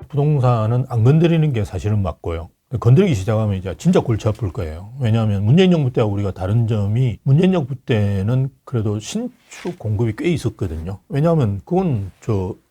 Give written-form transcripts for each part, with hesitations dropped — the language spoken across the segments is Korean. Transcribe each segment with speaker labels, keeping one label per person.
Speaker 1: 부동산은 안 건드리는 게 사실은 맞고요. 건드리기 시작하면 이제 진짜 골치 아플 거예요. 왜냐하면 문재인 정부 때하고 우리가 다른 점이 문재인 정부 때는 그래도 신축 공급이 꽤 있었거든요. 왜냐하면 그건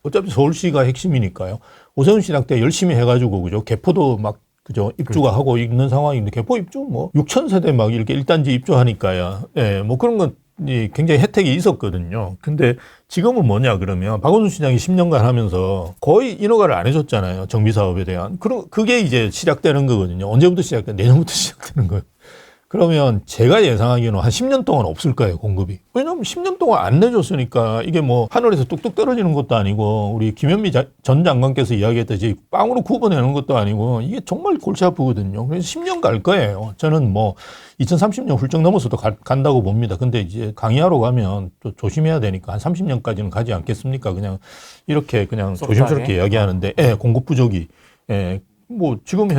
Speaker 1: 어차피 서울시가 핵심이니까요. 오세훈 시장 때 열심히 해가지고 그죠. 개포도 막 그죠. 입주가 하고 있는 상황인데 개포 입주 뭐 6천 세대 막 이렇게 1단지 입주하니까요. 예, 뭐 그런 건 굉장히 혜택이 있었거든요. 근데 지금은 뭐냐 그러면 박원순 시장이 10년간 하면서 거의 인허가를 안 해줬잖아요. 정비사업에 대한. 그게 이제 시작되는 거거든요. 언제부터 시작돼? 내년부터 시작되는 거예요. 그러면 제가 예상하기에는 한 10년 동안 없을 거예요, 공급이. 왜냐하면 10년 동안 안 내줬으니까 이게 뭐 하늘에서 뚝뚝 떨어지는 것도 아니고 우리 김현미 전 장관께서 이야기했듯이 빵으로 굽어내는 것도 아니고 이게 정말 골치 아프거든요. 그래서 10년 갈 거예요. 저는 뭐 2030년 훌쩍 넘어서도 간다고 봅니다. 근데 이제 강의하러 가면 또 조심해야 되니까 한 30년까지는 가지 않겠습니까? 그냥 이렇게 그냥 조심스럽게 이야기하는데, 예, 공급 부족이. 예, 뭐 지금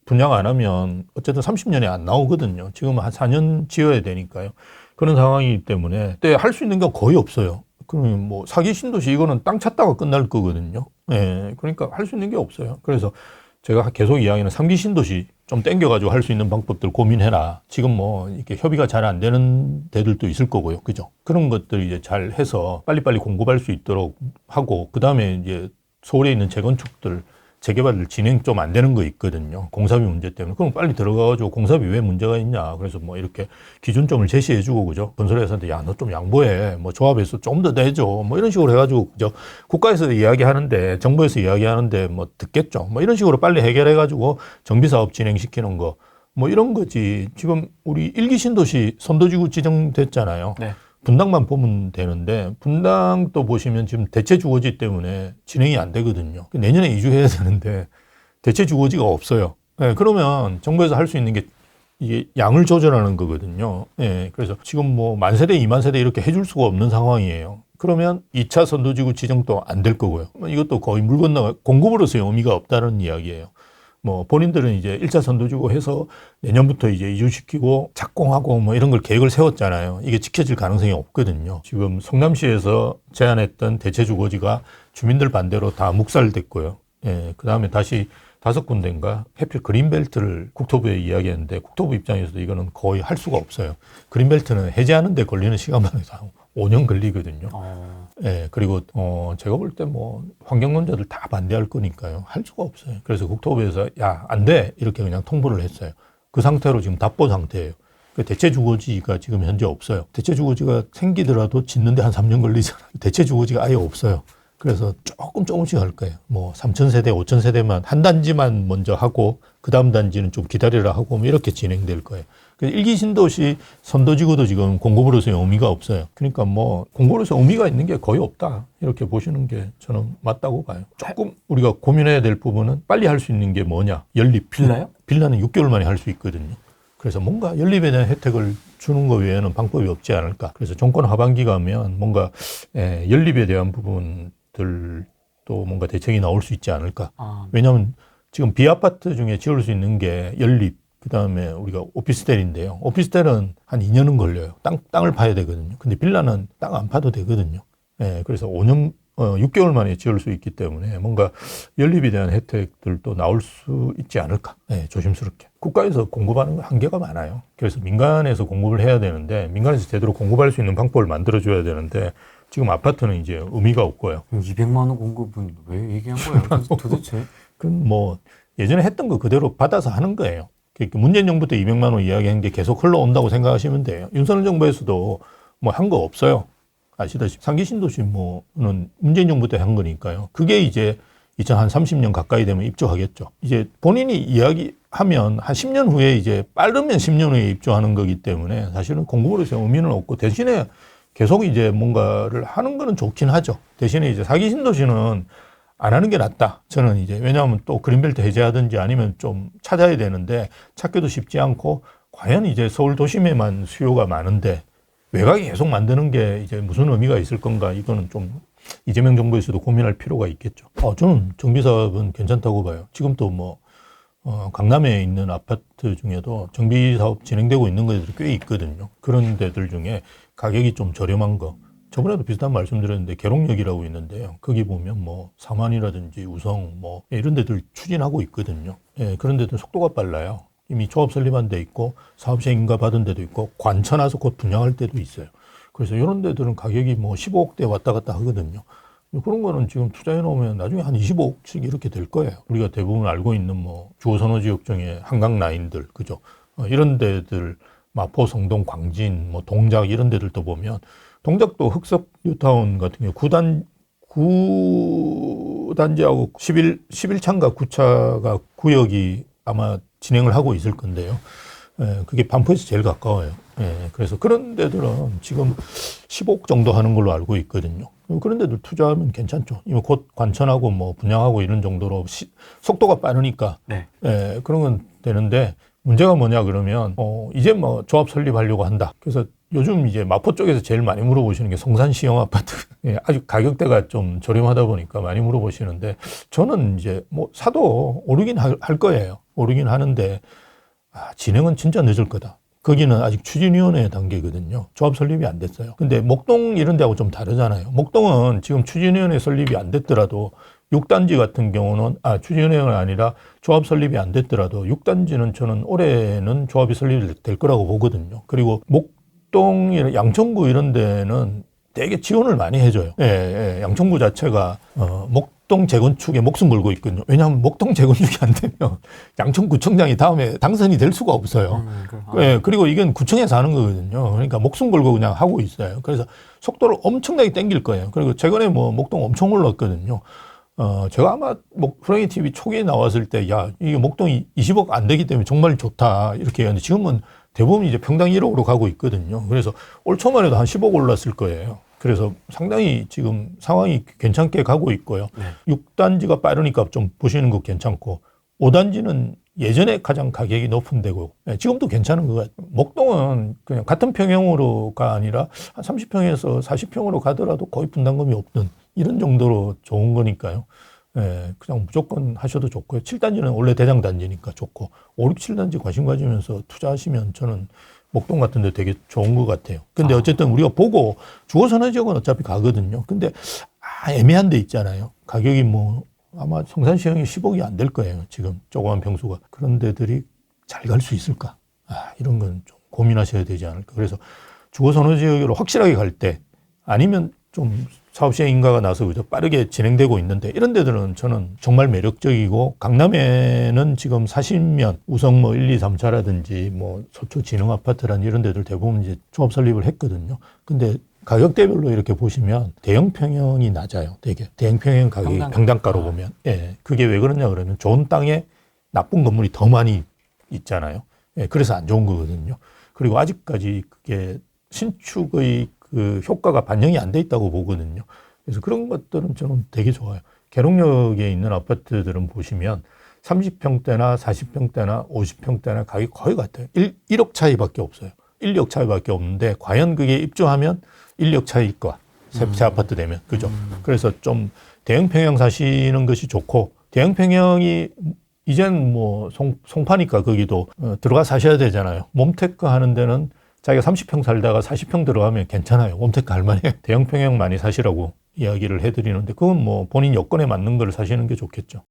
Speaker 1: 분양 안 하면 어쨌든 30년에 안 나오거든요. 지금 한 4년 지어야 되니까요. 그런 상황이기 때문에 할 수 있는 게 거의 없어요. 그러면 뭐 사기 신도시 이거는 땅 찾다가 끝날 거거든요. 예, 그러니까 할 수 있는 게 없어요. 그래서 제가 계속 이야기하는 3기 신도시 좀 땡겨가지고 할 수 있는 방법들 고민해라. 지금 뭐 이렇게 협의가 잘 안 되는 데들도 있을 거고요. 그죠? 그런 것들 이제 잘 해서 빨리빨리 공급할 수 있도록 하고, 그 다음에 이제 서울에 있는 재건축들 재개발 진행 좀 안 되는 거 있거든요. 공사비 문제 때문에. 그럼 빨리 들어가가지고 공사비 왜 문제가 있냐. 그래서 뭐 이렇게 기준점을 제시해주고, 그죠. 건설회사한테 야, 너 좀 양보해. 뭐 조합에서 좀 더 내줘. 뭐 이런 식으로 해가지고, 그죠. 국가에서 이야기하는데, 정부에서 이야기하는데 뭐 듣겠죠. 뭐 이런 식으로 빨리 해결해가지고 정비사업 진행시키는 거. 뭐 이런 거지. 지금 우리 1기 신도시 선도지구 지정됐잖아요. 네. 분당만 보면 되는데 분당도 보시면 지금 대체 주거지 때문에 진행이 안 되거든요. 내년에 이주해야 되는데 대체 주거지가 없어요. 네, 그러면 정부에서 할 수 있는 게 이게 양을 조절하는 거거든요. 네, 그래서 지금 뭐 10,000세대, 20,000세대 이렇게 해줄 수가 없는 상황이에요. 그러면 2차 선도지구 지정도 안 될 거고요. 이것도 거의 물 건너가 공급으로서의 의미가 없다는 이야기예요. 뭐 본인들은 이제 1차 선도지구 해서 내년부터 이제 이주시키고 착공하고 뭐 이런 걸 계획을 세웠잖아요. 이게 지켜질 가능성이 없거든요. 지금 성남시에서 제안했던 대체 주거지가 주민들 반대로 다 묵살됐고요. 예, 그 다음에 다시 5군데인가 해필 그린벨트를 국토부에 이야기했는데 국토부 입장에서도 이거는 거의 할 수가 없어요. 그린벨트는 해제하는 데 걸리는 시간만 해도 5년 걸리거든요. 예, 그리고 제가 볼 때 뭐 환경론자들 다 반대할 거니까요. 할 수가 없어요. 그래서 국토부에서 야, 안 돼. 이렇게 그냥 통보를 했어요. 그 상태로 지금 답보 상태예요. 그 대체 주거지가 지금 현재 없어요. 대체 주거지가 생기더라도 짓는데 한 3년 걸리잖아요. 대체 주거지가 아예 없어요. 그래서 조금씩 할 거예요. 뭐 3,000세대, 5,000세대만 한 단지만 먼저 하고 그 다음 단지는 좀 기다리라 하고 뭐 이렇게 진행될 거예요. 그래서 1기 신도시 선도지구도 지금 공급으로서의 의미가 없어요. 그러니까 뭐 공급으로서 의미가 있는 게 거의 없다. 이렇게 보시는 게 저는 맞다고 봐요. 조금 우리가 고민해야 될 부분은 빨리 할 수 있는 게 뭐냐. 연립. 빌라요? 빌라는 6개월 만에 할 수 있거든요. 그래서 뭔가 연립에 대한 혜택을 주는 것 외에는 방법이 없지 않을까. 그래서 정권 하반기가 하면 뭔가 연립에 대한 부분들도 뭔가 대책이 나올 수 있지 않을까. 왜냐하면 지금 비아파트 중에 지을 수 있는 게 연립, 그 다음에 우리가 오피스텔인데요. 오피스텔은 한 2년은 걸려요. 땅을 파야 되거든요. 근데 빌라는 땅 안 파도 되거든요. 예, 그래서 6개월 만에 지을 수 있기 때문에 뭔가 연립에 대한 혜택들도 나올 수 있지 않을까. 예, 조심스럽게. 국가에서 공급하는 건 한계가 많아요. 그래서 민간에서 공급을 해야 되는데, 민간에서 제대로 공급할 수 있는 방법을 만들어줘야 되는데, 지금 아파트는 이제 의미가 없고요.
Speaker 2: 200만 원 공급은 왜 얘기한 거예요? 도대체?
Speaker 1: 그건 뭐 예전에 했던 거 그대로 받아서 하는 거예요. 그러니까 문재인 정부 때 200만 원 이야기한 게 계속 흘러온다고 생각하시면 돼요. 윤석열 정부에서도 뭐 한 거 없어요. 아시다시피 3기 신도시 뭐는 문재인 정부 때 한 거니까요. 그게 이제 2030년 가까이 되면 입주하겠죠. 이제 본인이 이야기하면 한 10년 후에 이제 빠르면 10년 후에 입주하는 거기 때문에 사실은 공급으로서 의미는 없고, 대신에 계속 이제 뭔가를 하는 거는 좋긴 하죠. 대신에 이제 4기 신도시는 안 하는 게 낫다. 저는 이제 왜냐하면 또 그린벨트 해제하든지 아니면 좀 찾아야 되는데 찾기도 쉽지 않고, 과연 이제 서울 도심에만 수요가 많은데 외곽에 계속 만드는 게 이제 무슨 의미가 있을 건가. 이거는 좀 이재명 정부에서도 고민할 필요가 있겠죠. 저는 정비사업은 괜찮다고 봐요. 지금 또 뭐 강남에 있는 아파트 중에도 정비사업 진행되고 있는 것들이 꽤 있거든요. 그런 데들 중에 가격이 좀 저렴한 거, 저번에도 비슷한 말씀 드렸는데 계룡역이라고 있는데요. 거기 보면 뭐 삼안이라든지 우성 뭐 이런 데들 추진하고 있거든요. 예, 그런 데들 속도가 빨라요. 이미 조합 설립한 데 있고 사업시행 인가 받은 데도 있고 관쳐 나서 곧 분양할 때도 있어요. 그래서 이런 데들은 가격이 뭐 15억대 왔다 갔다 하거든요. 그런 거는 지금 투자해 놓으면 나중에 한 25억씩 이렇게 될 거예요. 우리가 대부분 알고 있는 뭐 주거선호 지역 중에 한강 라인들, 그죠? 이런 데들, 마포, 성동, 광진, 뭐 동작 이런 데들도 보면 동작도 흑석 뉴타운 같은 경우 9단지하고 11차인가 9차가 구역이 아마 진행을 하고 있을 건데요. 예, 그게 반포에서 제일 가까워요. 예, 그래서 그런 데들은 지금 15억 정도 하는 걸로 알고 있거든요. 그런 데들 투자하면 괜찮죠. 이거 곧 관천하고 뭐 분양하고 이런 정도로 속도가 빠르니까
Speaker 2: 네.
Speaker 1: 예, 그런 건 되는데 문제가 뭐냐 그러면 이제 뭐 조합 설립하려고 한다. 그래서 요즘 이제 마포 쪽에서 제일 많이 물어보시는 게 성산시형 아파트. 예, 아주 가격대가 좀 저렴하다 보니까 많이 물어보시는데 저는 이제 뭐 사도 오르긴 할 거예요. 오르긴 하는데 진행은 진짜 늦을 거다. 거기는 아직 추진위원회 단계거든요. 조합 설립이 안 됐어요. 근데 목동 이런 데하고 좀 다르잖아요. 목동은 지금 추진위원회 설립이 안 됐더라도 6단지 같은 경우는 추진위원회가 아니라 조합 설립이 안 됐더라도 6단지는 저는 올해는 조합이 설립될 거라고 보거든요. 그리고 목동이나 양천구 이런 데는 되게 지원을 많이 해줘요. 예, 양천구 자체가 목동 재건축에 목숨 걸고 있거든요. 왜냐하면 목동 재건축이 안 되면 양천구청장이 다음에 당선이 될 수가 없어요. 예, 그리고 이건 구청에서 하는 거거든요. 그러니까 목숨 걸고 그냥 하고 있어요. 그래서 속도를 엄청나게 땡길 거예요. 그리고 최근에 뭐 목동 엄청 올랐거든요. 제가 아마 프랭이 TV 초기에 나왔을 때, 이게 목동이 20억 안 되기 때문에 정말 좋다. 이렇게 했는데 지금은 대부분 이제 평당 1억으로 가고 있거든요. 그래서 올 초만 해도 한 10억 올랐을 거예요. 그래서 상당히 지금 상황이 괜찮게 가고 있고요.
Speaker 2: 네.
Speaker 1: 6단지가 빠르니까 좀 보시는 거 괜찮고 5단지는 예전에 가장 가격이 높은 데고 지금도 괜찮은 것 같아요. 목동은 그냥 같은 평형으로가 아니라 한 30평에서 40평으로 가더라도 거의 분담금이 없는 이런 정도로 좋은 거니까요. 예, 그냥 무조건 하셔도 좋고요. 7단지는 원래 대장 단지니까 좋고 5, 6, 7단지 관심 가지면서 투자하시면 저는 목동 같은 데 되게 좋은 것 같아요. 근데 어쨌든 우리가 보고 주거선호 지역은 어차피 가거든요. 근데 애매한 데 있잖아요. 가격이 뭐 아마 성산시형이 10억이 안 될 거예요. 지금 조그만 평수가. 그런 데들이 잘 갈 수 있을까? 이런 건 좀 고민하셔야 되지 않을까. 그래서 주거선호 지역으로 확실하게 갈 때 아니면 좀 사업시행 인가가 나서 그저 빠르게 진행되고 있는데 이런 데들은 저는 정말 매력적이고 강남에는 지금 사시면 우성 뭐 1, 2, 3차라든지 뭐 서초 진흥 아파트라는 이런 데들 대부분 이제 조합 설립을 했거든요. 근데 가격대별로 이렇게 보시면 대형 평형이 낮아요. 되게 대형 평형 가격이 평당가로 보면 그게 왜 그러냐 그러면 좋은 땅에 나쁜 건물이 더 많이 있잖아요. 그래서 안 좋은 거거든요. 그리고 아직까지 그게 신축의 그 효과가 반영이 안 돼 있다고 보거든요. 그래서 그런 것들은 저는 되게 좋아요. 계룡역에 있는 아파트들은 보시면 30평대나 40평대나 50평대나 가격이 거의 같아요. 1억 차이밖에 없어요. 1억 차이밖에 없는데 과연 그게 입주하면 1억 차이일까? 새 아파트 되면. 그죠? 그래서 좀 대형 평형 사시는 것이 좋고 대형 평형이 이젠 뭐 송파니까 거기도 들어가 사셔야 되잖아요. 몸테크 하는 데는 자기가 30평 살다가 40평 들어가면 괜찮아요. 홈테크 할만해요. 대형 평형 많이 사시라고 이야기를 해드리는데 그건 뭐 본인 여건에 맞는 걸 사시는 게 좋겠죠.